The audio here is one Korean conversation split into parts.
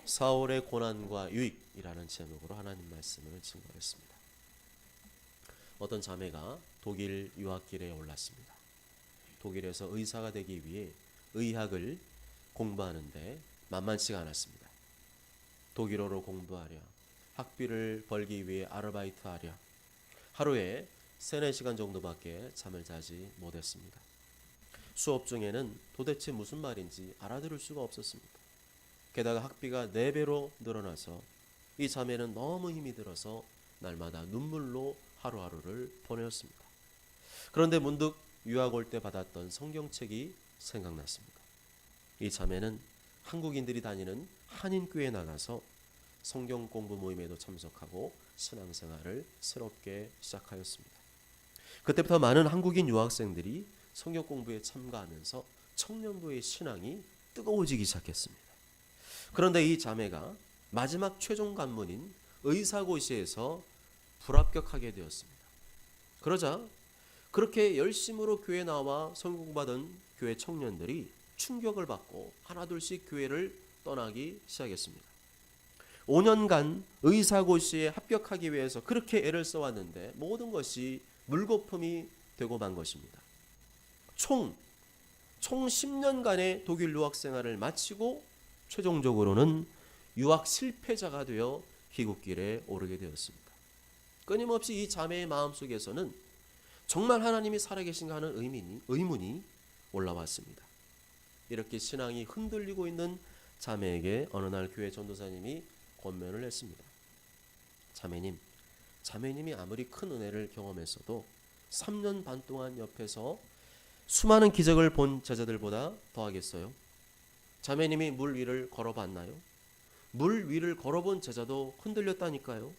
사울의 고난과 유익이라는 제목으로 하나님 말씀을 증거했습니다. 어떤 자매가 독일 유학길에 올랐습니다. 독일에서 의사가 되기 위해 의학을 공부하는데 만만치가 않았습니다. 독일어로 공부하랴, 학비를 벌기 위해 아르바이트하랴, 하루에 3-4시간 정도밖에 잠을 자지 못했습니다. 수업 중에는 도대체 무슨 말인지 알아들을 수가 없었습니다. 게다가 학비가 4배로 늘어나서 이 자매는 너무 힘이 들어서 날마다 눈물로 하루하루를 보내었습니다. 그런데 문득 유학 올 때 받았던 성경책이 생각났습니다. 이 자매는 한국인들이 다니는 한인교회에 나가서 성경 공부 모임에도 참석하고 신앙생활을 새롭게 시작하였습니다. 그때부터 많은 한국인 유학생들이 성경 공부에 참가하면서 청년부의 신앙이 뜨거워지기 시작했습니다. 그런데 이 자매가 마지막 최종 관문인 의사고시에서 불합격하게 되었습니다. 그러자 그렇게 열심으로 교회에 나와 성경 공부하던 교회 청년들이 충격을 받고 하나둘씩 교회를 떠나기 시작했습니다. 5년간 의사고시에 합격하기 위해서 그렇게 애를 써왔는데 모든 것이 물거품이 되고 만 것입니다. 총 10년간의 독일 유학 생활을 마치고 최종적으로는 유학 실패자가 되어 귀국길에 오르게 되었습니다. 끊임없이 이 자매의 마음속에서는 정말 하나님이 살아계신가 하는 의문이 올라왔습니다. 이렇게 신앙이 흔들리고 있는 자매에게 어느 날 교회 전도사님이 권면을 했습니다. 자매님이 아무리 큰 은혜를 경험했어도 3년 반 동안 옆에서 수많은 기적을 본 제자들보다 더하겠어요? 자매님이 물 위를 걸어봤나요? 물 위를 걸어본 제자도 흔들렸다니까요.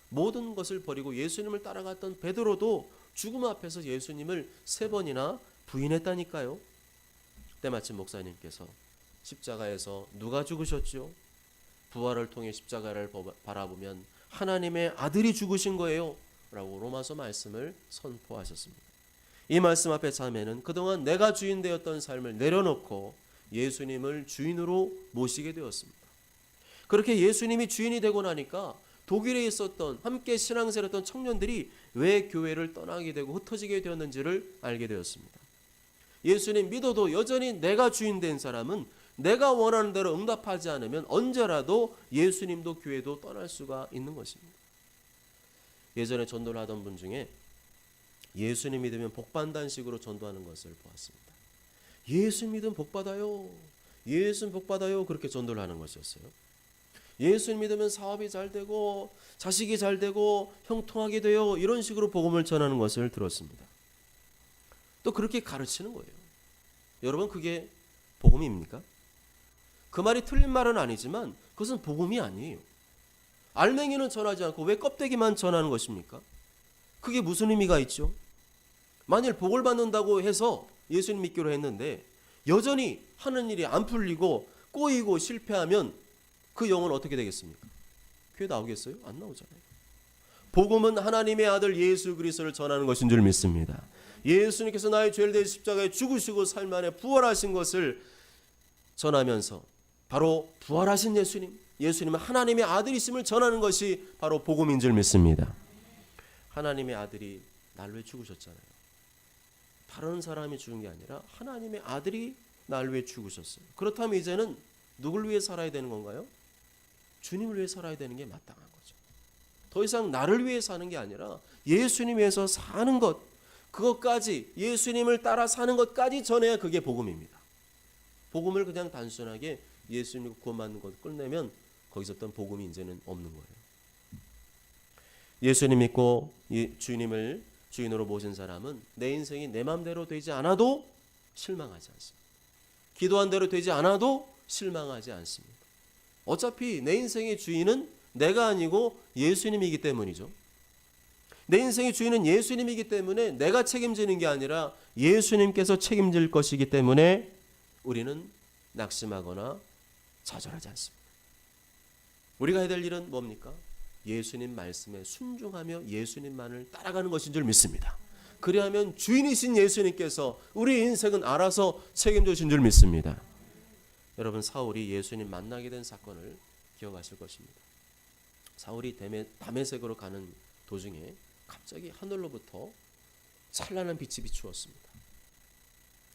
모든 것을 버리고 예수님을 따라갔던 베드로도 죽음 앞에서 예수님을 3번이나 부인했다니까요. 때마침 목사님께서 십자가에서 누가 죽으셨죠? 부활을 통해 십자가를 바라보면 하나님의 아들이 죽으신 거예요 라고 로마서 말씀을 선포하셨습니다. 이 말씀 앞에 자매는 그동안 내가 주인 되었던 삶을 내려놓고 예수님을 주인으로 모시게 되었습니다. 그렇게 예수님이 주인이 되고 나니까 독일에 있었던 함께 신앙생활 했던 청년들이 왜 교회를 떠나게 되고 흩어지게 되었는지를 알게 되었습니다. 예수님 믿어도 여전히 내가 주인 된 사람은 내가 원하는 대로 응답하지 않으면 언제라도 예수님도 교회도 떠날 수가 있는 것입니다. 예전에 전도를 하던 분 중에 예수님 믿으면 복받는다는 식으로 전도하는 것을 보았습니다. 예수 믿으면 복받아요. 예수 복받아요. 그렇게 전도를 하는 것이었어요. 예수 믿으면 사업이 잘 되고 자식이 잘 되고 형통하게 돼요. 이런 식으로 복음을 전하는 것을 들었습니다. 또 그렇게 가르치는 거예요. 여러분 그게 복음입니까? 그 말이 틀린 말은 아니지만 그것은 복음이 아니에요. 알맹이는 전하지 않고 왜 껍데기만 전하는 것입니까? 그게 무슨 의미가 있죠? 만일 복을 받는다고 해서 예수님 믿기로 했는데 여전히 하는 일이 안 풀리고 꼬이고 실패하면 그 영혼 어떻게 되겠습니까? 교회 나오겠어요? 안 나오잖아요. 복음은 하나님의 아들 예수 그리스도를 전하는 것인 줄 믿습니다. 예수님께서 나의 죄를 대신 십자가에 죽으시고 삶 안에 부활하신 것을 전하면서 바로 부활하신 예수님은 하나님의 아들이심을 전하는 것이 바로 복음인 줄 믿습니다. 하나님의 아들이 날 위해 죽으셨잖아요. 다른 사람이 죽은 게 아니라 하나님의 아들이 날 위해 죽으셨어요. 그렇다면 이제는 누굴 위해 살아야 되는 건가요? 주님을 위해 살아야 되는 게 마땅한 거죠. 더 이상 나를 위해 사는 게 아니라 예수님 위해서 사는 것, 그것까지 예수님을 따라 사는 것까지 전해야 그게 복음입니다. 복음을 그냥 단순하게 예수님 구원받는 것 끝내면 거기서부터 복음이 이제는 없는 거예요. 예수님 믿고 주님을 주인으로 모신 사람은 내 인생이 내 마음대로 되지 않아도 실망하지 않습니다. 기도한 대로 되지 않아도 실망하지 않습니다. 어차피 내 인생의 주인은 내가 아니고 예수님이기 때문이죠. 내 인생의 주인은 예수님이기 때문에 내가 책임지는 게 아니라 예수님께서 책임질 것이기 때문에 우리는 낙심하거나 좌절하지 않습니다. 우리가 해야 될 일은 뭡니까? 예수님 말씀에 순종하며 예수님만을 따라가는 것인 줄 믿습니다. 그리하면 주인이신 예수님께서 우리 인생은 알아서 책임져 주신 줄 믿습니다. 여러분 사울이 예수님 만나게 된 사건을 기억하실 것입니다. 사울이 다메섹으로 가는 도중에 갑자기 하늘로부터 찬란한 빛이 비추었습니다.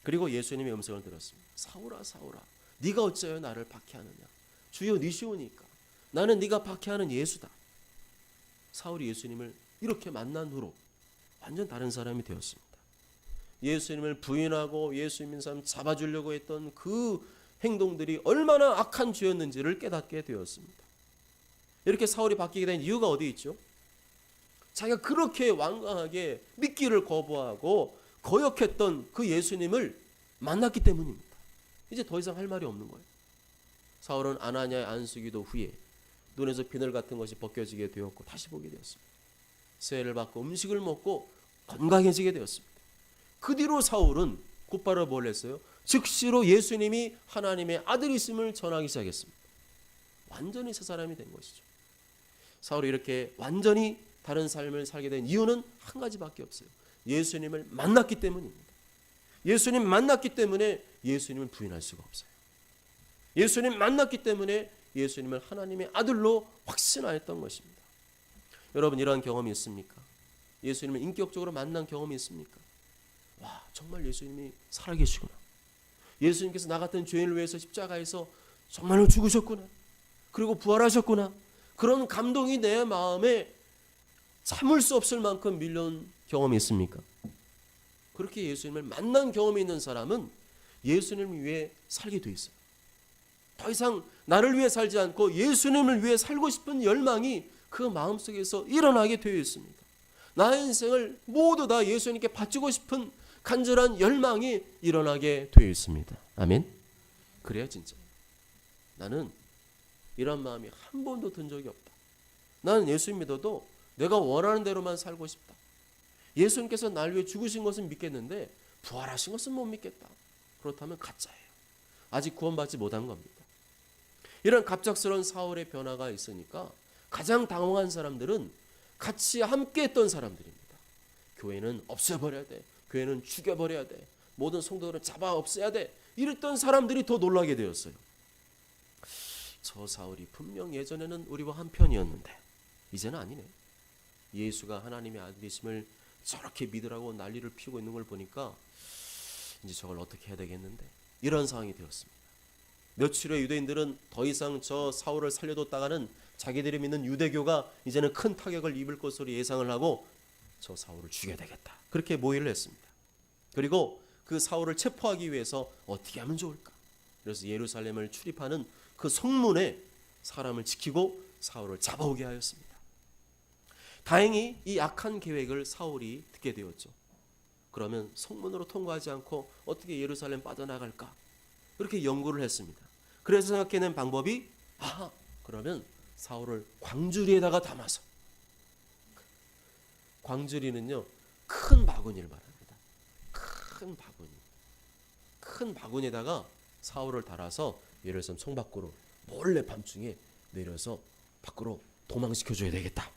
그리고 예수님의 음성을 들었습니다. 사울아 사울아 네가 어찌하여 나를 박해하느냐. 주여 니시오니까 나는 네가 박해하는 예수다. 사울이 예수님을 이렇게 만난 후로 완전 다른 사람이 되었습니다. 예수님을 부인하고 예수님 사람 잡아주려고 했던 그 행동들이 얼마나 악한 죄였는지를 깨닫게 되었습니다. 이렇게 사울이 바뀌게 된 이유가 어디 있죠? 자기가 그렇게 완강하게 믿기를 거부하고 거역했던 그 예수님을 만났기 때문입니다. 이제 더 이상 할 말이 없는 거예요. 사울은 아나니아의 안수기도 후에 눈에서 비늘 같은 것이 벗겨지게 되었고 다시 보게 되었습니다. 세례를 받고 음식을 먹고 건강해지게 되었습니다. 그 뒤로 사울은 곧바로 뭘 했어요? 즉시로 예수님이 하나님의 아들이심을 전하기 시작했습니다. 완전히 새 사람이 된 것이죠. 사울이 이렇게 완전히 다른 삶을 살게 된 이유는 한 가지밖에 없어요. 예수님을 만났기 때문입니다. 예수님 만났기 때문에 예수님을 부인할 수가 없어요. 예수님 만났기 때문에 예수님을 하나님의 아들로 확신하였던 것입니다. 여러분 이러한 경험이 있습니까? 예수님을 인격적으로 만난 경험이 있습니까? 와 정말 예수님이 살아계시구나. 예수님께서 나 같은 죄인을 위해서 십자가에서 정말로 죽으셨구나. 그리고 부활하셨구나. 그런 감동이 내 마음에 참을 수 없을 만큼 밀려온 경험이 있습니까? 그렇게 예수님을 만난 경험이 있는 사람은 예수님을 위해 살게 돼 있어요. 더 이상 나를 위해 살지 않고 예수님을 위해 살고 싶은 열망이 그 마음속에서 일어나게 되어 있습니다. 나의 인생을 모두 다 예수님께 바치고 싶은 간절한 열망이 일어나게 되어 있습니다. 아멘. 그래야 진짜 나는 이런 마음이 한 번도 든 적이 없다. 나는 예수님 믿어도 내가 원하는 대로만 살고 싶다. 예수님께서 나를 위해 죽으신 것은 믿겠는데 부활하신 것은 못 믿겠다. 그렇다면 가짜예요. 아직 구원받지 못한 겁니다. 이런 갑작스러운 사울의 변화가 있으니까 가장 당황한 사람들은 같이 함께 했던 사람들입니다. 교회는 없애버려야 돼. 교회는 죽여버려야 돼. 모든 성도들은 잡아 없애야 돼. 이랬던 사람들이 더 놀라게 되었어요. 저 사울이 분명 예전에는 우리와 한편이었는데 이제는 아니네. 예수가 하나님의 아들이심을 저렇게 믿으라고 난리를 피우고 있는 걸 보니까 이제 저걸 어떻게 해야 되겠는데 이런 상황이 되었습니다. 며칠 후에 유대인들은 더 이상 저 사울을 살려뒀다가는 자기들이 믿는 유대교가 이제는 큰 타격을 입을 것으로 예상을 하고 저 사울을 죽여야 되겠다. 그렇게 모의를 했습니다. 그리고 그 사울을 체포하기 위해서 어떻게 하면 좋을까? 그래서 예루살렘을 출입하는 그 성문에 사람을 지키고 사울을 잡아오게 하였습니다. 다행히 이 악한 계획을 사울이 듣게 되었죠. 그러면 성문으로 통과하지 않고 어떻게 예루살렘 빠져나갈까? 그렇게 연구를 했습니다. 그래서 생각해낸 방법이 그러면 사울을 광주리에다가 담아서, 광주리는요 큰 바구니를 말합니다. 큰 바구니에다가 사울을 달아서 예루살렘 성 밖으로 몰래 밤중에 내려서 밖으로 도망시켜줘야 되겠다.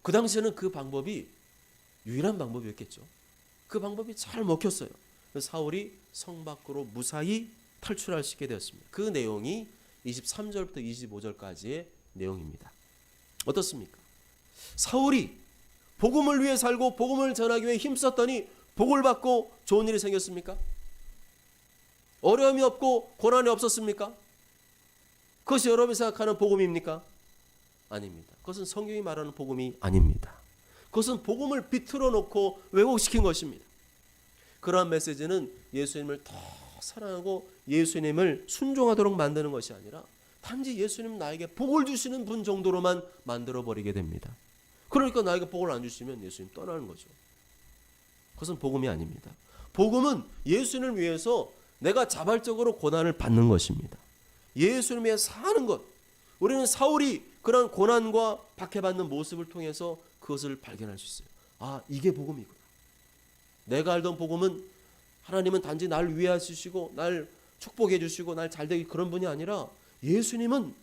그 당시에는 그 방법이 유일한 방법이었겠죠. 그 방법이 잘 먹혔어요. 사울이 성 밖으로 무사히 탈출할 수 있게 되었습니다. 그 내용이 23절부터 25절까지의 내용입니다. 어떻습니까? 사울이 복음을 위해 살고 복음을 전하기 위해 힘썼더니 복을 받고 좋은 일이 생겼습니까? 어려움이 없고 고난이 없었습니까? 그것이 여러분이 생각하는 복음입니까? 아닙니다. 그것은 성경이 말하는 복음이 아닙니다. 그것은 복음을 비틀어 놓고 왜곡시킨 것입니다. 그러한 메시지는 예수님을 더 사랑하고 예수님을 순종하도록 만드는 것이 아니라 단지 예수님 나에게 복을 주시는 분 정도로만 만들어버리게 됩니다. 그러니까 나에게 복을 안 주시면 예수님 떠나는 거죠. 그것은 복음이 아닙니다. 복음은 예수님을 위해서 내가 자발적으로 고난을 받는 것입니다. 예수님 위해 사는 것. 우리는 사울이 그런 고난과 박해받는 모습을 통해서 그것을 발견할 수 있어요. 이게 복음이구나. 내가 알던 복음은 하나님은 단지 날 위해 주시고 날 축복해 주시고 날 잘되게 그런 분이 아니라 예수님은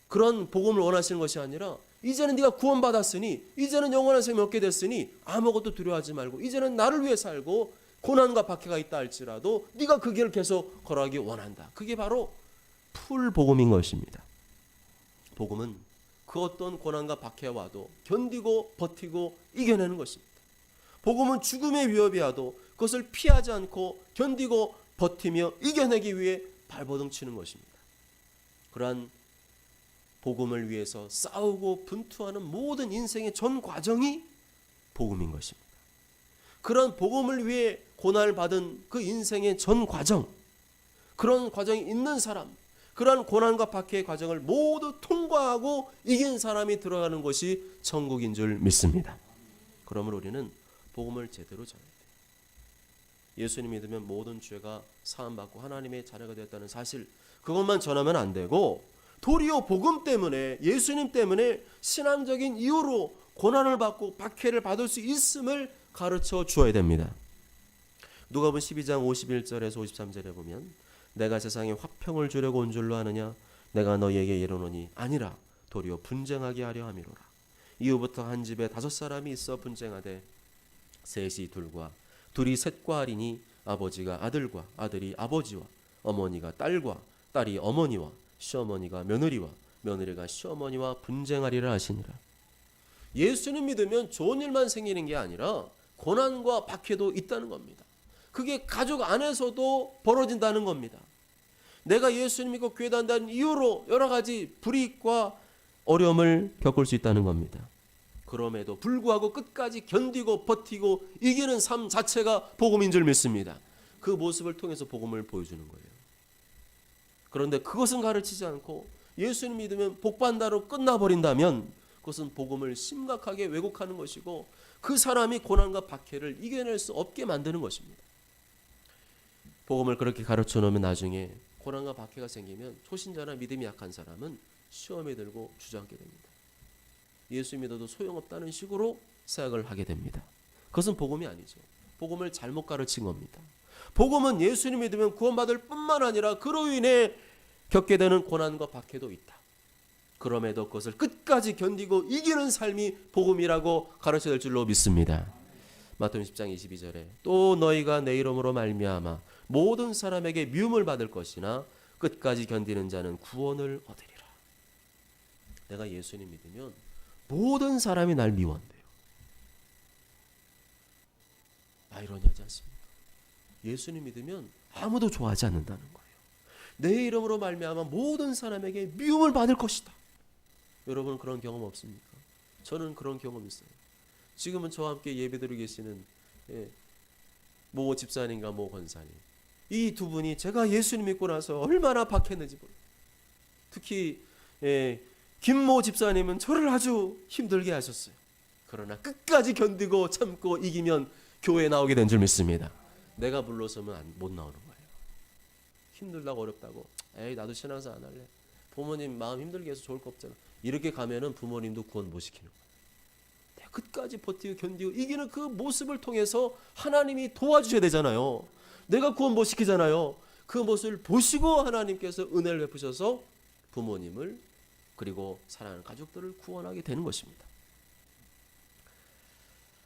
그런 복음을 원하시는 것이 아니라 이제는 네가 구원받았으니 이제는 영원한 생명 얻게 됐으니 아무것도 두려워하지 말고 이제는 나를 위해 살고 고난과 박해가 있다 할지라도 네가 그 길을 계속 걸어가기 원한다. 그게 바로 풀 복음인 것입니다. 복음은 그 어떤 고난과 박해가 와도 견디고 버티고 이겨내는 것입니다. 복음은 죽음의 위협이 와도 그것을 피하지 않고 견디고 버티며 이겨내기 위해 발버둥 치는 것입니다. 그러한 복음을 위해서 싸우고 분투하는 모든 인생의 전 과정이 복음인 것입니다. 그런 복음을 위해 고난을 받은 그 인생의 전 과정, 그런 과정이 있는 사람, 그러한 고난과 박해의 과정을 모두 통과하고 이긴 사람이 들어가는 것이 천국인 줄 믿습니다. 그러므로 우리는 복음을 제대로 전해야 돼요. 예수님 믿으면 모든 죄가 사함받고 하나님의 자녀가 되었다는 사실, 그것만 전하면 안 되고 도리어 복음 때문에, 예수님 때문에 신앙적인 이유로 고난을 받고 박해를 받을 수 있음을 가르쳐 주어야 됩니다. 누가복음 12장 51절에서 53절에 보면 내가 세상에 화평을 주려고 온 줄로 아느냐 내가 너희에게 이르노니 아니라 도리어 분쟁하게 하려 함이로라. 이후부터 한 집에 5사람이 있어 분쟁하되 셋이 둘과 둘이 셋과 하리니 아버지가 아들과 아들이 아버지와 어머니가 딸과 딸이 어머니와 시어머니가 며느리와 며느리가 시어머니와 분쟁하리라 하시니라. 예수님 믿으면 좋은 일만 생기는 게 아니라 고난과 박해도 있다는 겁니다. 그게 가족 안에서도 벌어진다는 겁니다. 내가 예수님 믿고 교회 다닌다는 이유로 여러 가지 불이익과 어려움을 겪을 수 있다는 겁니다. 그럼에도 불구하고 끝까지 견디고 버티고 이기는 삶 자체가 복음인 줄 믿습니다. 그 모습을 통해서 복음을 보여주는 거예요. 그런데 그것은 가르치지 않고 예수님 믿으면 복받는다로 끝나버린다면 그것은 복음을 심각하게 왜곡하는 것이고 그 사람이 고난과 박해를 이겨낼 수 없게 만드는 것입니다. 복음을 그렇게 가르쳐 놓으면 나중에 고난과 박해가 생기면 초신자나 믿음이 약한 사람은 시험에 들고 주저앉게 됩니다. 예수 믿어도 소용없다는 식으로 생각을 하게 됩니다. 그것은 복음이 아니죠. 복음을 잘못 가르친 겁니다. 복음은 예수님 믿으면 구원받을 뿐만 아니라 그로 인해 겪게 되는 고난과 박해도 있다. 그럼에도 그것을 끝까지 견디고 이기는 삶이 복음이라고 가르쳐야 될 줄로 믿습니다. 마태복음 10장 22절에 또 너희가 내 이름으로 말미암아 모든 사람에게 미움을 받을 것이나 끝까지 견디는 자는 구원을 얻으리라. 내가 예수님 믿으면 모든 사람이 날 미워한대요. 아이러니하지 않습니까? 예수님 믿으면 아무도 좋아하지 않는다는 거예요. 내 이름으로 말미암아 모든 사람에게 미움을 받을 것이다. 여러분 그런 경험 없습니까? 저는 그런 경험이 있어요. 지금은 저와 함께 예배드리고 계시는 모 집사님과 모 권사님, 이 두 분이 제가 예수님 믿고 나서 얼마나 박했는지 모르겠어요. 특히 김모 집사님은 저를 아주 힘들게 하셨어요. 그러나 끝까지 견디고 참고 이기면 교회에 나오게 된 줄 믿습니다. 내가 불러서면 못 나오는 거예요. 힘들다고 어렵다고 에이 나도 신앙생활 안 할래. 부모님 마음 힘들게 해서 좋을 거 없잖아. 이렇게 가면은 부모님도 구원 못 시키는 거예요. 내가 끝까지 버티고 견디고 이기는 그 모습을 통해서 하나님이 도와주셔야 되잖아요. 내가 구원 못 시키잖아요. 그 모습을 보시고 하나님께서 은혜를 베푸셔서 부모님을 그리고 사랑하는 가족들을 구원하게 되는 것입니다.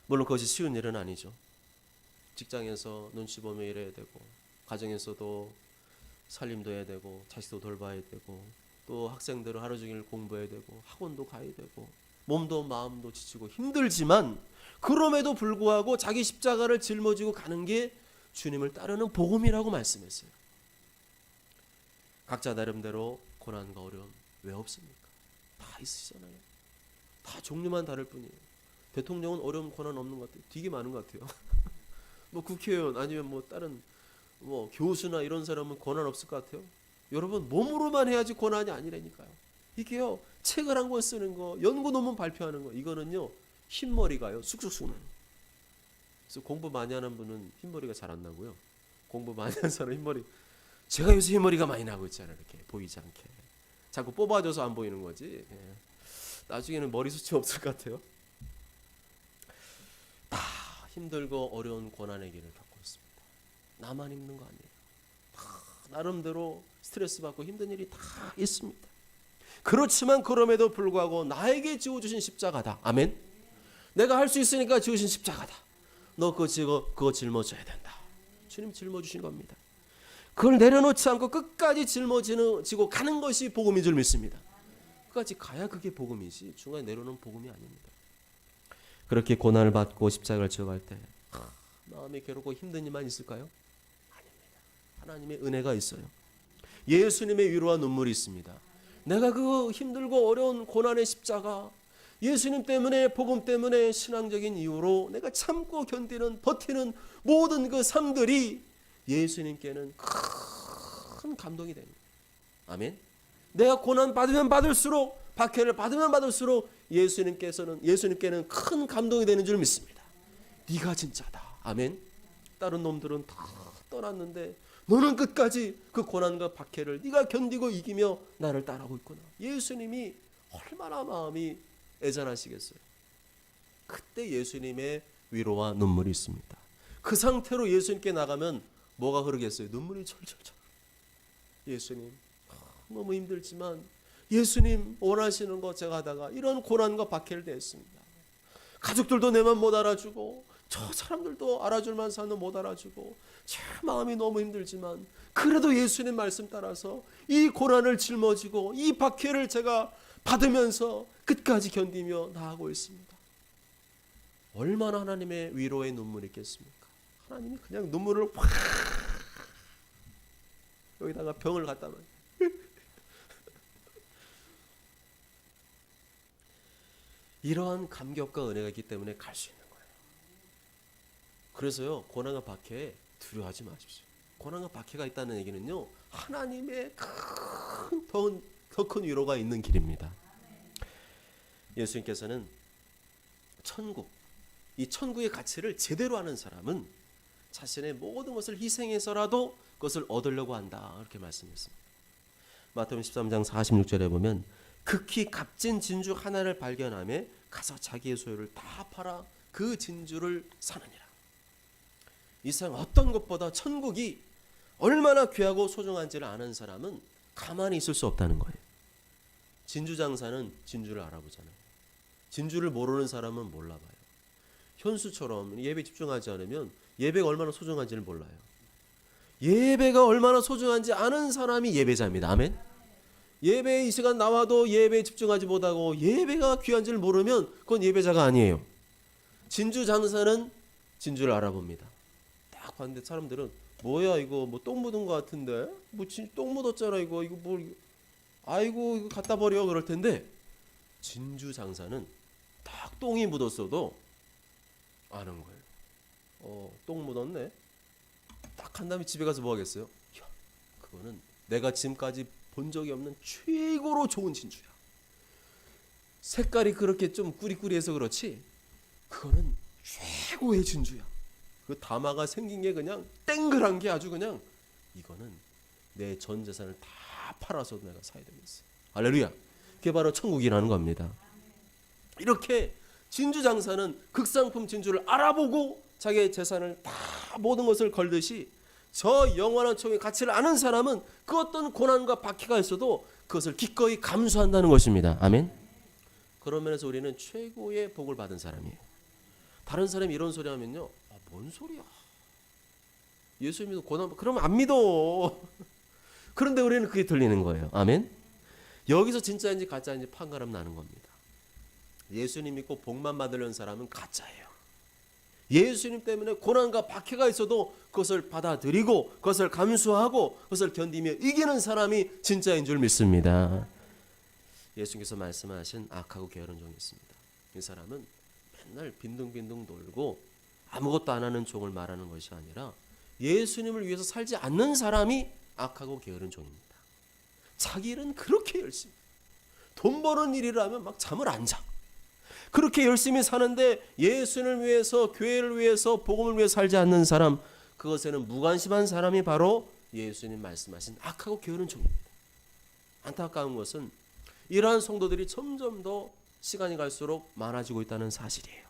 물론 그것이 쉬운 일은 아니죠. 직장에서 눈치 보며 일해야 되고 가정에서도 살림도 해야 되고 자식도 돌봐야 되고 또 학생들은 하루 종일 공부해야 되고 학원도 가야 되고 몸도 마음도 지치고 힘들지만 그럼에도 불구하고 자기 십자가를 짊어지고 가는 게 주님을 따르는 복음이라고 말씀했어요. 각자 나름대로 고난과 어려움 왜 없습니까? 다 있으시잖아요. 다 종류만 다를 뿐이에요. 대통령은 어려움 고난 없는 것 같아요. 되게 많은 것 같아요. 뭐 국회의원 아니면 뭐 다른 뭐 교수나 이런 사람은 고난 없을 것 같아요. 여러분 몸으로만 해야지 고난이 아니라니까요. 이게요 책을 한 권 쓰는 거, 연구 논문 발표하는 거 이거는요 흰머리가요 쑥쑥쑥 나요. 그래서 공부 많이 하는 분은 흰머리가 잘 안 나고요. 공부 많이 하는 사람 흰머리 제가 요새 흰머리가 많이 나고 있잖아요. 이렇게 보이지 않게 자꾸 뽑아줘서 안 보이는 거지. 나중에는 머리숱이 없을 것 같아요. 다 힘들고 어려운 고난의 길을 겪고 있습니다. 나만 힘든 거 아니에요. 다 나름대로 스트레스 받고 힘든 일이 다 있습니다. 그렇지만 그럼에도 불구하고 나에게 지어주신 십자가다. 아멘. 내가 할 수 있으니까 지으신 십자가다. 너 그거 짊어져야 된다. 주님 짊어주신 겁니다. 그걸 내려놓지 않고 끝까지 짊어지고 가는 것이 복음인 줄 믿습니다. 끝까지 가야 그게 복음이지 중간에 내려놓은 복음이 아닙니다. 그렇게 고난을 받고 십자가를 지어갈 때 마음이 괴롭고 힘든 일만 있을까요? 아닙니다. 하나님의 은혜가 있어요. 예수님의 위로와 눈물이 있습니다. 내가 그 힘들고 어려운 고난의 십자가, 예수님 때문에, 복음 때문에, 신앙적인 이유로 내가 참고 견디는, 버티는 모든 그 삶들이 예수님께는 큰 감동이 됩니다. 아멘. 내가 고난 받으면 받을수록, 박해를 받으면 받을수록 예수님께는 큰 감동이 되는 줄 믿습니다. 네가 진짜다. 아멘. 다른 놈들은 다 떠났는데 너는 끝까지 그 고난과 박해를 네가 견디고 이기며 나를 따라오고 있구나. 예수님이 얼마나 마음이 애잔하시겠어요. 그때 예수님의 위로와 눈물이 있습니다. 그 상태로 예수님께 나가면 뭐가 흐르겠어요? 눈물이 철철철. 예수님 너무 힘들지만 예수님 원하시는 거 제가 하다가 이런 고난과 박해를 대했습니다. 가족들도 내 맘 못 알아주고 저 사람들도 알아줄 만한 사람도 못 알아주고 제 마음이 너무 힘들지만 그래도 예수님 말씀 따라서 이 고난을 짊어지고 이 박해를 제가 받으면서 끝까지 견디며 나아가고 있습니다. 얼마나 하나님의 위로의 눈물이 있겠습니까? 하나님이 그냥 눈물을 확 여기다가 병을 갖다 놔요. 이러한 감격과 은혜가 있기 때문에 갈 수 있는 거예요. 그래서요, 고난과 박해에 두려워하지 마십시오. 고난과 박해가 있다는 얘기는요, 하나님의 더 큰 위로가 있는 길입니다. 예수님께서는 이 천국의 가치를 제대로 아는 사람은 자신의 모든 것을 희생해서라도 그것을 얻으려고 한다, 이렇게 말씀했습니다. 마태복음 13장 46절에 보면 극히 값진 진주 하나를 발견하며 가서 자기의 소유를 다 팔아 그 진주를 사느니라. 이 세상 어떤 것보다 천국이 얼마나 귀하고 소중한지를 아는 사람은 가만히 있을 수 없다는 거예요. 진주 장사는 진주를 알아보잖아요. 진주를 모르는 사람은 몰라봐요. 현수처럼 예배 집중하지 않으면 예배가 얼마나 소중한지를 몰라요. 예배가 얼마나 소중한지 아는 사람이 예배자입니다. 아멘. 예배 이 시간 나와도 예배에 집중하지 못하고 예배가 귀한지를 모르면 그건 예배자가 아니에요. 진주 장사는 진주를 알아봅니다. 딱 봤는데 사람들은 뭐야 이거 뭐 똥 묻은 것 같은데 뭐 똥 묻었잖아 이거 뭘 아이고 이거 갖다 버려 그럴 텐데 진주 장사는 딱 똥이 묻었어도 아는 거예요. 똥 묻었네. 딱 한 다음에 집에 가서 뭐 하겠어요? 야, 그거는 내가 지금까지 본 적이 없는 최고로 좋은 진주야. 색깔이 그렇게 좀 꾸리꾸리해서 그렇지 그거는 최고의 진주야. 그 담화가 생긴 게 그냥 땡글한 게 아주 그냥 이거는 내 전 재산을 다 팔아서 내가 사야 되겠어. 할렐루야. 그게 바로 천국이라는 겁니다. 이렇게 진주 장사는 극상품 진주를 알아보고 자기의 재산을 다 모든 것을 걸듯이 저 영원한 천국의 가치를 아는 사람은 그 어떤 고난과 박해가 있어도 그것을 기꺼이 감수한다는 것입니다. 아멘. 그런 면에서 우리는 최고의 복을 받은 사람이에요. 다른 사람이 이런 소리 하면요, 뭔 소리야? 예수 믿어 고난 그러면 안 믿어. 그런데 우리는 그게 들리는 거예요. 아멘. 여기서 진짜인지 가짜인지 판가름 나는 겁니다. 예수님 믿고 복만 받으려는 사람은 가짜예요. 예수님 때문에 고난과 박해가 있어도 그것을 받아들이고 그것을 감수하고 그것을 견디며 이기는 사람이 진짜인 줄 믿습니다. 예수님께서 말씀하신 악하고 게으른 종이 있습니다. 이 사람은 맨날 빈둥빈둥 돌고 아무것도 안 하는 종을 말하는 것이 아니라 예수님을 위해서 살지 않는 사람이 악하고 게으른 종입니다. 자기 일은 그렇게 열심히 돈 버는 일이라면 막 잠을 안 자. 그렇게 열심히 사는데 예수님을 위해서 교회를 위해서 복음을 위해서 살지 않는 사람, 그것에는 무관심한 사람이 바로 예수님 말씀하신 악하고 게으른 종입니다. 안타까운 것은 이러한 성도들이 점점 더 시간이 갈수록 많아지고 있다는 사실이에요.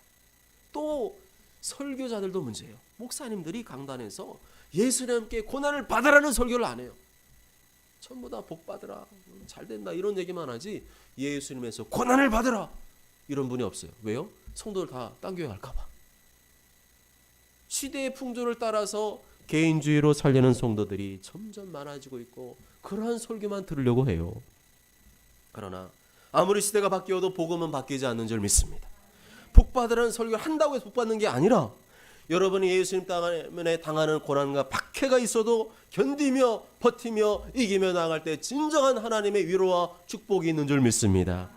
또 설교자들도 문제예요. 목사님들이 강단에서 예수님께 고난을 받으라는 설교를 안 해요. 전부 다 복 받으라, 잘 된다 이런 얘기만 하지 예수님에서 고난을 받으라 이런 분이 없어요. 왜요? 성도들 다 딴 교회 갈까 봐. 시대의 풍조를 따라서 개인주의로 살려는 성도들이 점점 많아지고 있고 그러한 설교만 들으려고 해요. 그러나 아무리 시대가 바뀌어도 복음은 바뀌지 않는 줄 믿습니다. 복받으라는 설교를 한다고 해서 복받는 게 아니라 여러분이 예수님 때문에 당하는 고난과 박해가 있어도 견디며 버티며 이기며 나아갈 때 진정한 하나님의 위로와 축복이 있는 줄 믿습니다.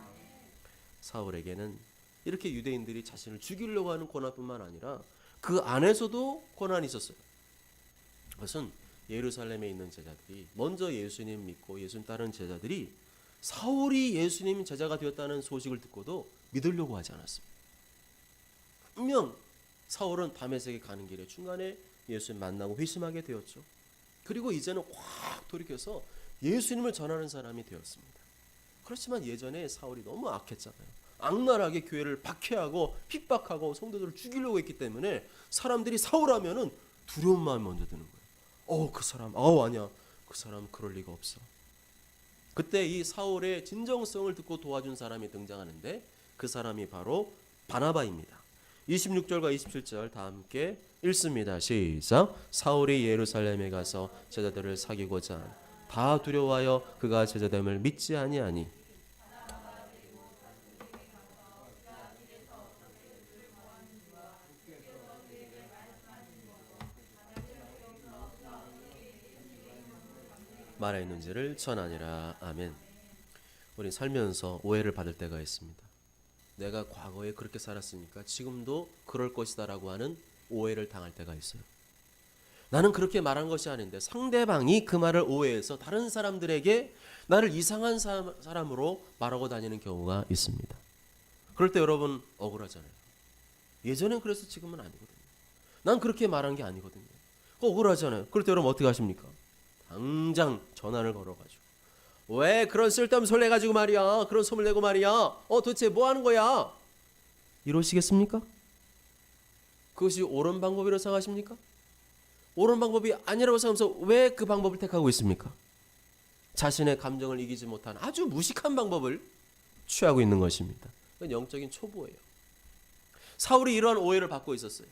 사울에게는 이렇게 유대인들이 자신을 죽이려고 하는 고난뿐만 아니라 그 안에서도 고난이 있었어요. 그것은 예루살렘에 있는 제자들이 먼저 예수님 믿고 예수님 따르는 제자들이 사울이 예수님 제자가 되었다는 소식을 듣고도 믿으려고 하지 않았습니다. 분명 사울은 다메섹에 가는 길에 중간에 예수님 만나고 회심하게 되었죠. 그리고 이제는 확 돌이켜서 예수님을 전하는 사람이 되었습니다. 그렇지만 예전에 사울이 너무 악했잖아요. 악랄하게 교회를 박해하고 핍박하고 성도들을 죽이려고 했기 때문에 사람들이 사울하면은 두려운 마음이 먼저 드는 거예요. 그 사람, 아니야. 그 사람 그럴 리가 없어. 그때 이 사울의 진정성을 듣고 도와준 사람이 등장하는데 그 사람이 바로 바나바입니다. 26절과 27절 다 함께 읽습니다. 시작. 사울이 예루살렘에 가서 제자들을 사귀고자 다 두려워하여 그가 제자됨을 믿지 아니하니 말하였는지를 전하니라. 아멘. 우리 살면서 오해를 받을 때가 있습니다. 내가 과거에 그렇게 살았으니까 지금도 그럴 것이다라고 하는 오해를 당할 때가 있어요. 나는 그렇게 말한 것이 아닌데 상대방이 그 말을 오해해서 다른 사람들에게 나를 이상한 사람으로 말하고 다니는 경우가 있습니다. 그럴 때 여러분 억울하잖아요. 예전엔 그래서 지금은 아니거든요. 난 그렇게 말한 게 아니거든요. 억울하잖아요. 그럴 때 여러분 어떻게 하십니까? 당장 전화를 걸어가지고 왜 그런 쓸데없는 소리 내가지고 말이야, 그런 소문을 내고 말이야, 도대체 뭐 하는 거야? 이러시겠습니까? 그것이 옳은 방법이라고 생각하십니까? 옳은 방법이 아니라고 생각하면서 왜 그 방법을 택하고 있습니까? 자신의 감정을 이기지 못한 아주 무식한 방법을 취하고 있는 것입니다. 그건 영적인 초보예요. 사울이 이러한 오해를 받고 있었어요.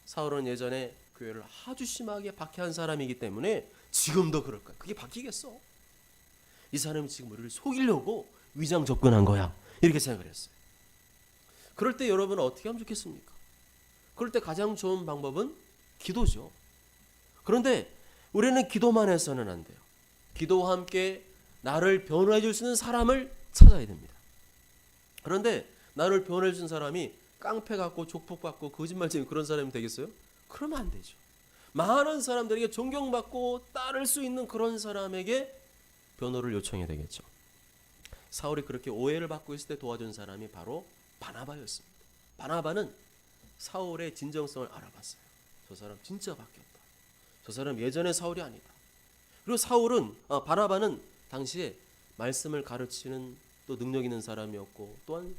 사울은 예전에 교회를 아주 심하게 박해한 사람이기 때문에 지금도 그럴 거야. 그게 바뀌겠어? 이 사람이 지금 우리를 속이려고 위장 접근한 거야. 이렇게 생각을 했어요. 그럴 때 여러분은 어떻게 하면 좋겠습니까? 그럴 때 가장 좋은 방법은 기도죠. 그런데 우리는 기도만 해서는 안 돼요. 기도와 함께 나를 변호해 줄 수 있는 사람을 찾아야 됩니다. 그런데 나를 변호해 준 사람이 깡패 같고 족폭 같고 거짓말쟁이 그런 사람이 되겠어요? 그러면 안 되죠. 많은 사람들에게 존경받고 따를 수 있는 그런 사람에게 변호를 요청해야 되겠죠. 사울이 그렇게 오해를 받고 있을 때 도와준 사람이 바로 바나바였습니다. 바나바는 사울의 진정성을 알아봤어요. 저 사람 진짜 바뀌었다. 저 사람 예전의 사울이 아니다. 그리고 바나바는 당시에 말씀을 가르치는 또 능력 있는 사람이었고 또한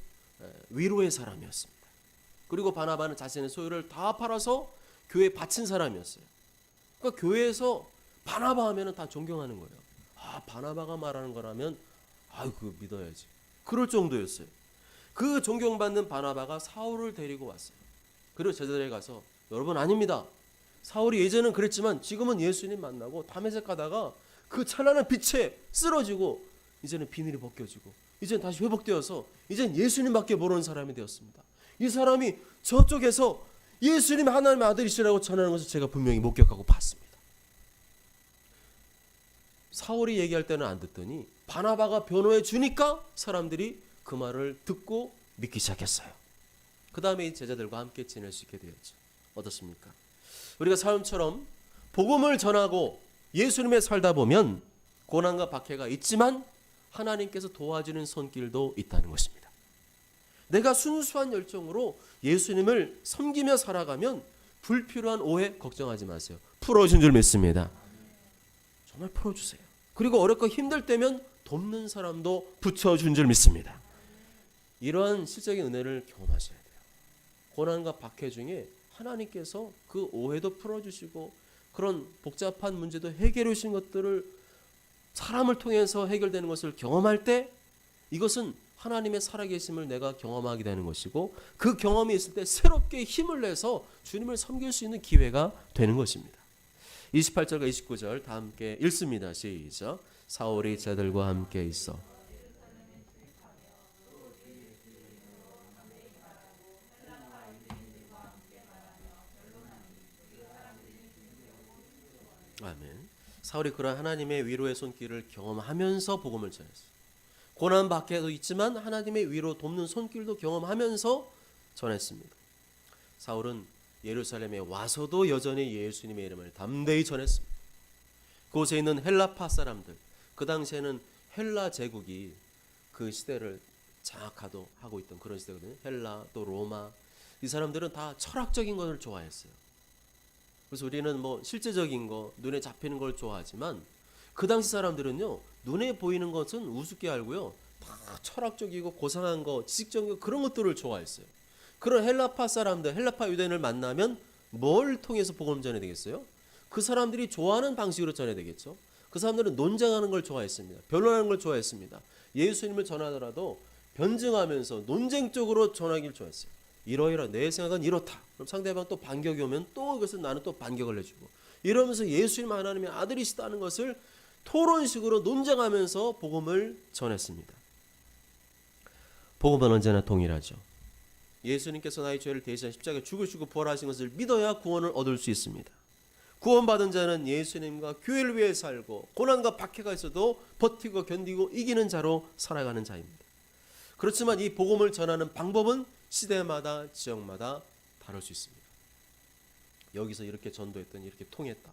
위로의 사람이었습니다. 그리고 바나바는 자신의 소유를 다 팔아서 교회에 바친 사람이었어요. 그러니까 교회에서 바나바 하면 다 존경하는 거예요. 바나바가 말하는 거라면 그거 믿어야지. 그럴 정도였어요. 그 존경받는 바나바가 사울을 데리고 왔어요. 그리고 제자들에게 가서 여러분 아닙니다. 사울이 예전은 그랬지만 지금은 예수님 만나고 다메섹 가다가 그 찬란한 빛에 쓰러지고 이제는 비늘이 벗겨지고 이제는 다시 회복되어서 이제는 예수님밖에 모르는 사람이 되었습니다. 이 사람이 저쪽에서 예수님 하나님의 아들이시라고 전하는 것을 제가 분명히 목격하고 봤습니다. 사울이 얘기할 때는 안 듣더니 바나바가 변호해 주니까 사람들이 그 말을 듣고 믿기 시작했어요. 그 다음에 이 제자들과 함께 지낼 수 있게 되었죠. 어떻습니까? 우리가 사울처럼 복음을 전하고 예수님에 살다 보면 고난과 박해가 있지만 하나님께서 도와주는 손길도 있다는 것입니다. 내가 순수한 열정으로 예수님을 섬기며 살아가면 불필요한 오해 걱정하지 마세요. 풀어준 줄 믿습니다. 정말 풀어주세요. 그리고 어렵고 힘들 때면 돕는 사람도 붙여준 줄 믿습니다. 이러한 실적인 은혜를 경험하셔야 돼요. 고난과 박해 중에 하나님께서 그 오해도 풀어주시고 그런 복잡한 문제도 해결해 주신 것들을 사람을 통해서 해결되는 것을 경험할 때 이것은 하나님의 살아계심을 내가 경험하게 되는 것이고 그 경험이 있을 때 새롭게 힘을 내서 주님을 섬길 수 있는 기회가 되는 것입니다. 28절과 29절 다 함께 읽습니다. 시작. 사울이 제들과 함께 있어 아멘. 사울이 그런 하나님의 위로의 손길을 경험하면서 복음을 전했어요. 고난 밖에도 있지만 하나님의 위로 돕는 손길도 경험하면서 전했습니다. 사울은 예루살렘에 와서도 여전히 예수님의 이름을 담대히 전했습니다. 그곳에 있는 헬라파 사람들, 그 당시에는 헬라 제국이 그 시대를 장악하고 있던 그런 시대거든요. 헬라 또 로마, 이 사람들은 다 철학적인 것을 좋아했어요. 그래서 우리는 뭐 실제적인 거, 눈에 잡히는 걸 좋아하지만 그 당시 사람들은요, 눈에 보이는 것은 우습게 알고요, 다 철학적이고 고상한 거, 지식적인 거, 그런 것들을 좋아했어요. 그런 헬라파 사람들, 헬라파 유대인을 만나면 뭘 통해서 복음 전해야 되겠어요? 그 사람들이 좋아하는 방식으로 전해야 되겠죠. 그 사람들은 논쟁하는 걸 좋아했습니다. 변론하는 걸 좋아했습니다. 예수님을 전하더라도 변증하면서 논쟁적으로 전하기를 좋아했어요. 이러이러 내 생각은 이렇다. 그럼 상대방 또 반격이 오면 또 이것을 나는 또 반격을 해주고, 이러면서 예수님 하나님의 아들이시다는 것을 토론식으로 논쟁하면서 복음을 전했습니다. 복음은 언제나 동일하죠. 예수님께서 나의 죄를 대신한 십자가에 죽으시고 부활하신 것을 믿어야 구원을 얻을 수 있습니다. 구원받은 자는 예수님과 교회를 위해 살고 고난과 박해가 있어도 버티고 견디고 이기는 자로 살아가는 자입니다. 그렇지만 이 복음을 전하는 방법은 시대마다 지역마다 다를 수 있습니다. 여기서 이렇게 전도했더니 이렇게 통했다,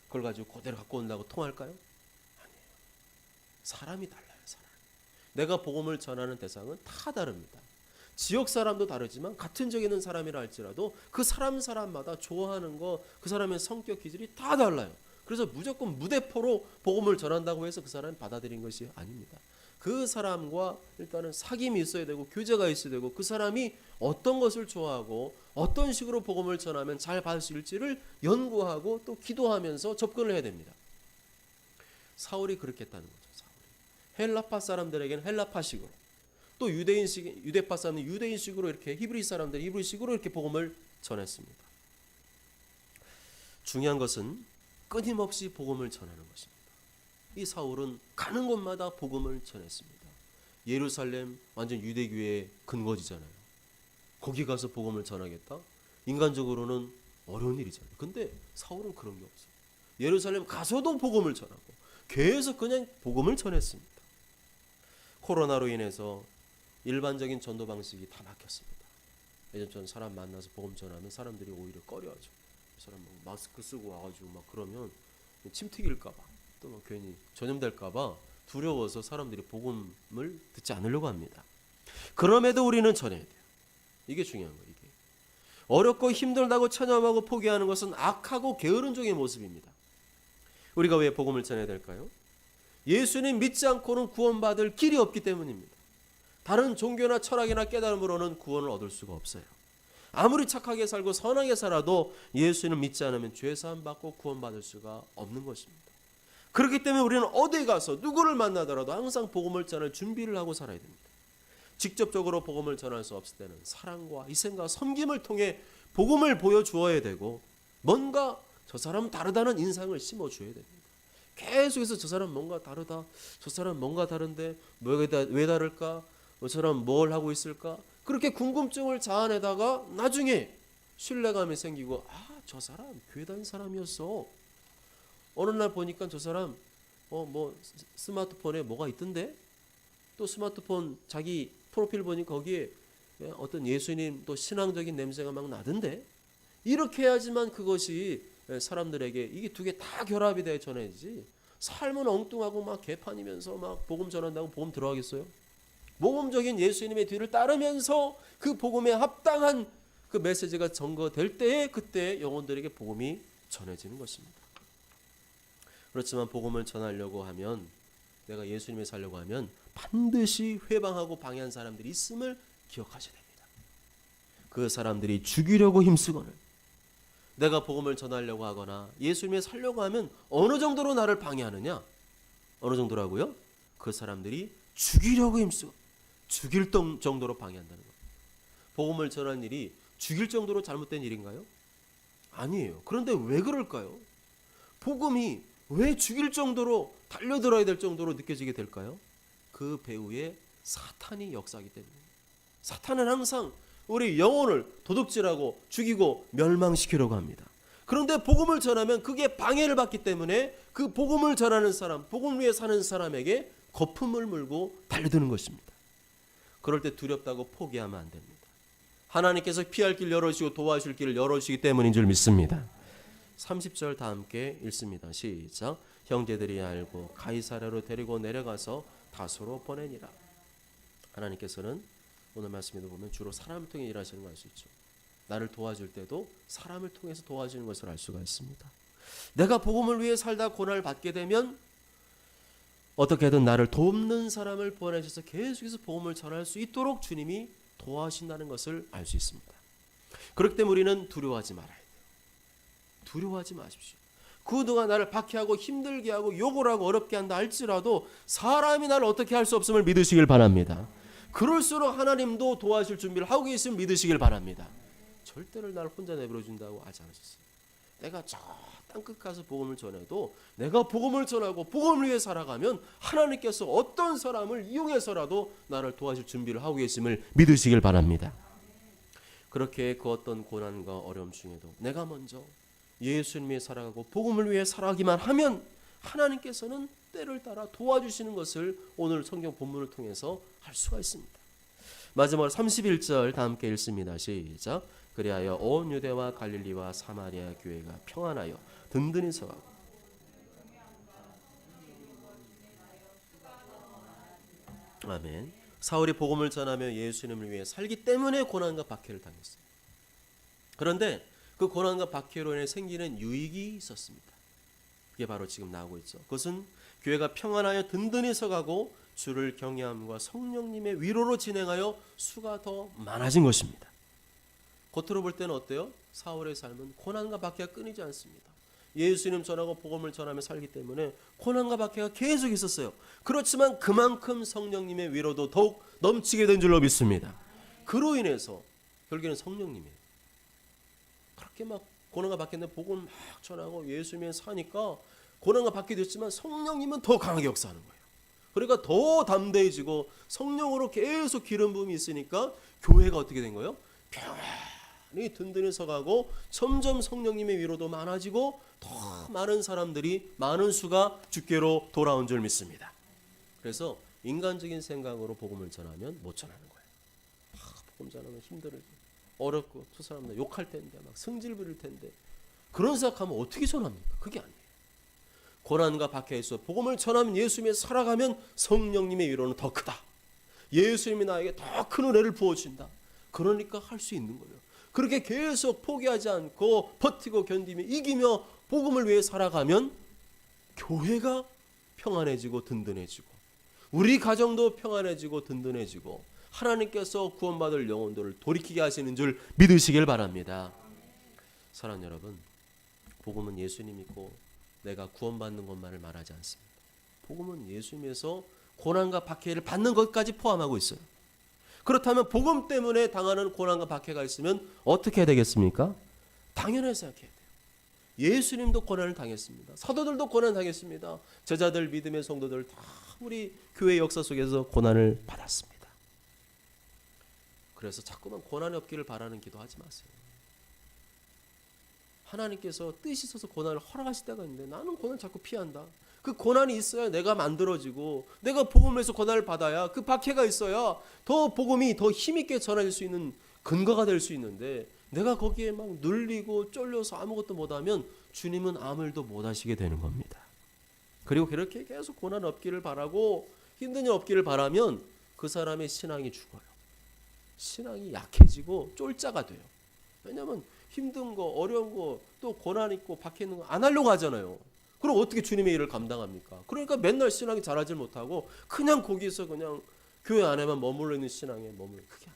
그걸 가지고 그대로 갖고 온다고 통할까요? 아니에요. 사람이 달라요. 사람. 내가 복음을 전하는 대상은 다 다릅니다. 지역 사람도 다르지만 같은 지역에 있는 사람이라 할지라도 그 사람마다 좋아하는 거, 그 사람의 성격 기질이 다 달라요. 그래서 무조건 무대포로 복음을 전한다고 해서 그 사람이 받아들인 것이 아닙니다. 그 사람과 일단은 사귐이 있어야 되고 교제가 있어야 되고, 그 사람이 어떤 것을 좋아하고 어떤 식으로 복음을 전하면 잘 받을 수 있을지를 연구하고 또 기도하면서 접근을 해야 됩니다. 사울이 그렇게 했다는 거죠. 사울이 헬라파 사람들에게는 헬라파식으로, 또 유대파 사람은 유대인식으로, 이렇게 히브리 사람들 히브리식으로 이렇게 복음을 전했습니다. 중요한 것은 끊임없이 복음을 전하는 것입니다. 이 사울은 가는 곳마다 복음을 전했습니다. 예루살렘 완전 유대교회의 근거지잖아요. 거기 가서 복음을 전하겠다? 인간적으로는 어려운 일이잖아요. 근데 사울은 그런 게 없어요. 예루살렘 가서도 복음을 전하고 계속 그냥 복음을 전했습니다. 코로나로 인해서 일반적인 전도 방식이 다 바뀌었습니다. 예전처럼 사람 만나서 복음 전하면 사람들이 오히려 꺼려하죠. 사람 마스크 쓰고 와가지고 막 그러면 침 튀길까봐, 또 막 괜히 전염될까봐 두려워서 사람들이 복음을 듣지 않으려고 합니다. 그럼에도 우리는 전해야 돼요. 이게 중요한 거예요. 이게 어렵고 힘들다고 체념하고 포기하는 것은 악하고 게으른 종의 모습입니다. 우리가 왜 복음을 전해야 될까요? 예수님 믿지 않고는 구원받을 길이 없기 때문입니다. 다른 종교나 철학이나 깨달음으로는 구원을 얻을 수가 없어요. 아무리 착하게 살고 선하게 살아도 예수님 믿지 않으면 죄사함 받고 구원받을 수가 없는 것입니다. 그렇기 때문에 우리는 어디 가서 누구를 만나더라도 항상 복음을 전할 준비를 하고 살아야 됩니다. 직접적으로 복음을 전할 수 없을 때는 사랑과 희생과 섬김을 통해 복음을 보여주어야 되고, 뭔가 저 사람은 다르다는 인상을 심어줘야 됩니다. 계속해서 저 사람 뭔가 다르다, 저 사람 뭔가 다른데 왜 다를까, 저 사람 뭘 하고 있을까, 그렇게 궁금증을 자아내다가 나중에 신뢰감이 생기고, 저 사람 교회 다닌 사람이었어. 어느 날 보니까 저 사람 뭐 스마트폰에 뭐가 있던데, 또 스마트폰 자기 프로필 보니 거기에 어떤 예수님 또 신앙적인 냄새가 막 나던데, 이렇게 해야지만 그것이 사람들에게 이게 두 개 다 결합이 돼 전해지지, 삶은 엉뚱하고 막 개판이면서 막 복음 전한다고 복음 들어가겠어요? 모범적인 예수님의 뒤를 따르면서 그 복음에 합당한 그 메시지가 전거될 때에 그때 영혼들에게 복음이 전해지는 것입니다. 그렇지만 복음을 전하려고 하면, 내가 예수님을 살려고 하면 반드시 회방하고 방해한 사람들이 있음을 기억하셔야 됩니다. 그 사람들이 죽이려고 힘쓰거늘, 내가 복음을 전하려고 하거나 예수님을 살려고 하면 어느 정도로 나를 방해하느냐? 어느 정도라고요? 그 사람들이 죽이려고 힘쓰고 죽일 정도로 방해한다는 겁니다. 복음을 전하는 일이 죽일 정도로 잘못된 일인가요? 아니에요. 그런데 왜 그럴까요? 복음이 왜 죽일 정도로 달려들어야 될 정도로 느껴지게 될까요? 그 배후에 사탄이 역사하기 때문에. 사탄은 항상 우리 영혼을 도둑질하고 죽이고 멸망시키려고 합니다. 그런데 복음을 전하면 그게 방해를 받기 때문에 그 복음을 전하는 사람, 복음 위에 사는 사람에게 거품을 물고 달려드는 것입니다. 그럴 때 두렵다고 포기하면 안 됩니다. 하나님께서 피할 길 열어주시고 도와줄 길을 열어주시기 때문인 줄 믿습니다. 30절 다 함께 읽습니다. 시작. 형제들이 알고 가이사랴로 데리고 내려가서 다소로 보내니라. 하나님께서는 오늘 말씀에도 보면 주로 사람을 통해 일하시는 걸 알 수 있죠. 나를 도와줄 때도 사람을 통해서 도와주는 것을 알 수가 있습니다. 내가 복음을 위해 살다 고난을 받게 되면 어떻게든 나를 돕는 사람을 보내셔서 계속해서 복음을 전할 수 있도록 주님이 도와주신다는 것을 알 수 있습니다. 그렇기 때문에 우리는 두려워하지 말아야 돼요. 두려워하지 마십시오. 그동안 나를 박해하고 힘들게 하고 욕을 하고 어렵게 한다 할지라도 사람이 나를 어떻게 할 수 없음을 믿으시길 바랍니다. 그럴수록 하나님도 도와줄 준비를 하고 계심을 믿으시길 바랍니다. 절대로 나를 혼자 내버려 준다고 하지 않으셨어요. 내가 저 땅끝 가서 복음을 전해도 내가 복음을 전하고 복음을 위해 살아가면 하나님께서 어떤 사람을 이용해서라도 나를 도와줄 준비를 하고 계심을 믿으시길 바랍니다. 그렇게 그 어떤 고난과 어려움 중에도 내가 먼저 예수님 위해 살아가고 복음을 위해 살아가기만 하면 하나님께서는 때를 따라 도와주시는 것을 오늘 성경 본문을 통해서 할 수가 있습니다. 마지막으로 31절 다 함께 읽습니다. 시작. 그리하여 온 유대와 갈릴리와 사마리아 교회가 평안하여 든든히 서가고. 아멘. 사울이 복음을 전하며 예수님을 위해 살기 때문에 고난과 박해를 당했어요. 그런데 그 고난과 박해로 인해 생기는 유익이 있었습니다. 그게 바로 지금 나오고 있죠. 그것은 교회가 평안하여 든든히 서가고 주를 경외함과 성령님의 위로로 진행하여 수가 더 많아진 것입니다. 겉으로 볼 때는 어때요? 사울의 삶은 고난과 박해가 끊이지 않습니다. 예수님 전하고 복음을 전하며 살기 때문에 고난과 박해가 계속 있었어요. 그렇지만 그만큼 성령님의 위로도 더욱 넘치게 된 줄로 믿습니다. 그로 인해서 결국에는 성령님이에요. 그렇게 막 고난과 박해인데 복음을 막 전하고 예수님에 사니까 고난과 박해도 있지만 성령님은 더 강하게 역사하는 거예요. 그러니까 더 담대해지고 성령으로 계속 기름 부음이 있으니까 교회가 어떻게 된 거예요? 평안히 든든히 서가고 점점 성령님의 위로도 많아지고 더 많은 사람들이 많은 수가 주께로 돌아온 줄 믿습니다. 그래서 인간적인 생각으로 복음을 전하면 못 전하는 거예요. 복음 전하면 힘들고 어렵고 두 사람들 욕할 텐데 막 승질 부릴 텐데 그런 생각하면 어떻게 전합니까? 그게 아니에요. 고난과 박해에서 복음을 전하면 예수님이 살아가면 성령님의 위로는 더 크다. 예수님이 나에게 더 큰 은혜를 부어준다. 그러니까 할 수 있는 거예요. 그렇게 계속 포기하지 않고 버티고 견디며 이기며 복음을 위해 살아가면 교회가 평안해지고 든든해지고 우리 가정도 평안해지고 든든해지고 하나님께서 구원받을 영혼들을 돌이키게 하시는 줄 믿으시길 바랍니다. 사랑하는 여러분, 복음은 예수님 믿고 내가 구원받는 것만을 말하지 않습니다. 복음은 예수님에서 고난과 박해를 받는 것까지 포함하고 있어요. 그렇다면 복음 때문에 당하는 고난과 박해가 있으면 어떻게 해야 되겠습니까? 당연히 생각해야 돼요. 예수님도 고난을 당했습니다. 사도들도 고난을 당했습니다. 제자들, 믿음의 성도들 다 우리 교회 역사 속에서 고난을 받았습니다. 그래서 자꾸만 고난이 없기를 바라는 기도하지 마세요. 하나님께서 뜻이 있어서 고난을 허락하실 때가 있는데 나는 고난을 자꾸 피한다. 그 고난이 있어야 내가 만들어지고 내가 복음에서 고난을 받아야 그 박해가 있어야 더 복음이 더 힘있게 전해질 수 있는 근거가 될 수 있는데 내가 거기에 막 눌리고 쫄려서 아무것도 못하면 주님은 아무 일도 못하시게 되는 겁니다. 그리고 그렇게 계속 고난 없기를 바라고 힘든 일 없기를 바라면 그 사람의 신앙이 죽어요. 신앙이 약해지고 쫄자가 돼요. 왜냐하면 힘든 거, 어려운 거, 또 고난 있고 박해 있는 거 안 하려고 하잖아요. 그럼 어떻게 주님의 일을 감당합니까? 그러니까 맨날 신앙이 자라질 못하고 그냥 거기서 그냥 교회 안에만 머물러 있는 신앙에 머물러. 그게 아니에요.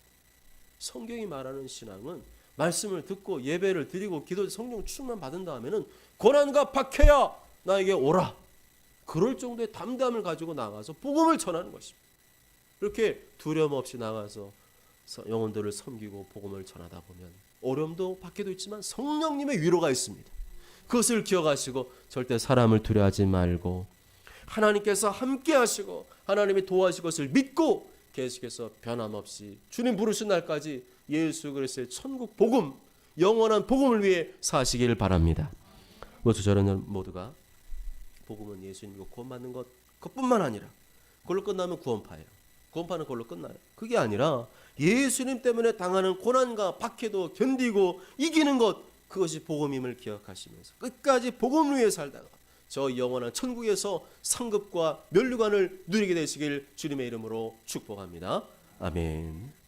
성경이 말하는 신앙은 말씀을 듣고 예배를 드리고 기도 성령 충만 받은 다음에는 고난과 박해야 나에게 오라. 그럴 정도의 담대함을 가지고 나가서 복음을 전하는 것입니다. 그렇게 두려움 없이 나가서 영혼들을 섬기고 복음을 전하다 보면 어려움도 박해도 있지만 성령님의 위로가 있습니다. 그것을 기억하시고 절대 사람을 두려워하지 말고 하나님께서 함께 하시고 하나님이 도와주실 것을 믿고 계속해서 변함없이 주님 부르신 날까지 예수 그리스도의 천국 복음, 영원한 복음을 위해 사시기를 바랍니다. 모두 저는 모두가 복음은 예수님과 구원받는 것 그것뿐만 아니라 그걸로 끝나면 구원파예요. 구원파는 그걸로 끝나요. 그게 아니라 예수님 때문에 당하는 고난과 박해도 견디고 이기는 것, 그것이 복음임을 기억하시면서 끝까지 복음을 위해 살다가 저 영원한 천국에서 상급과 면류관을 누리게 되시길 주님의 이름으로 축복합니다. 아멘.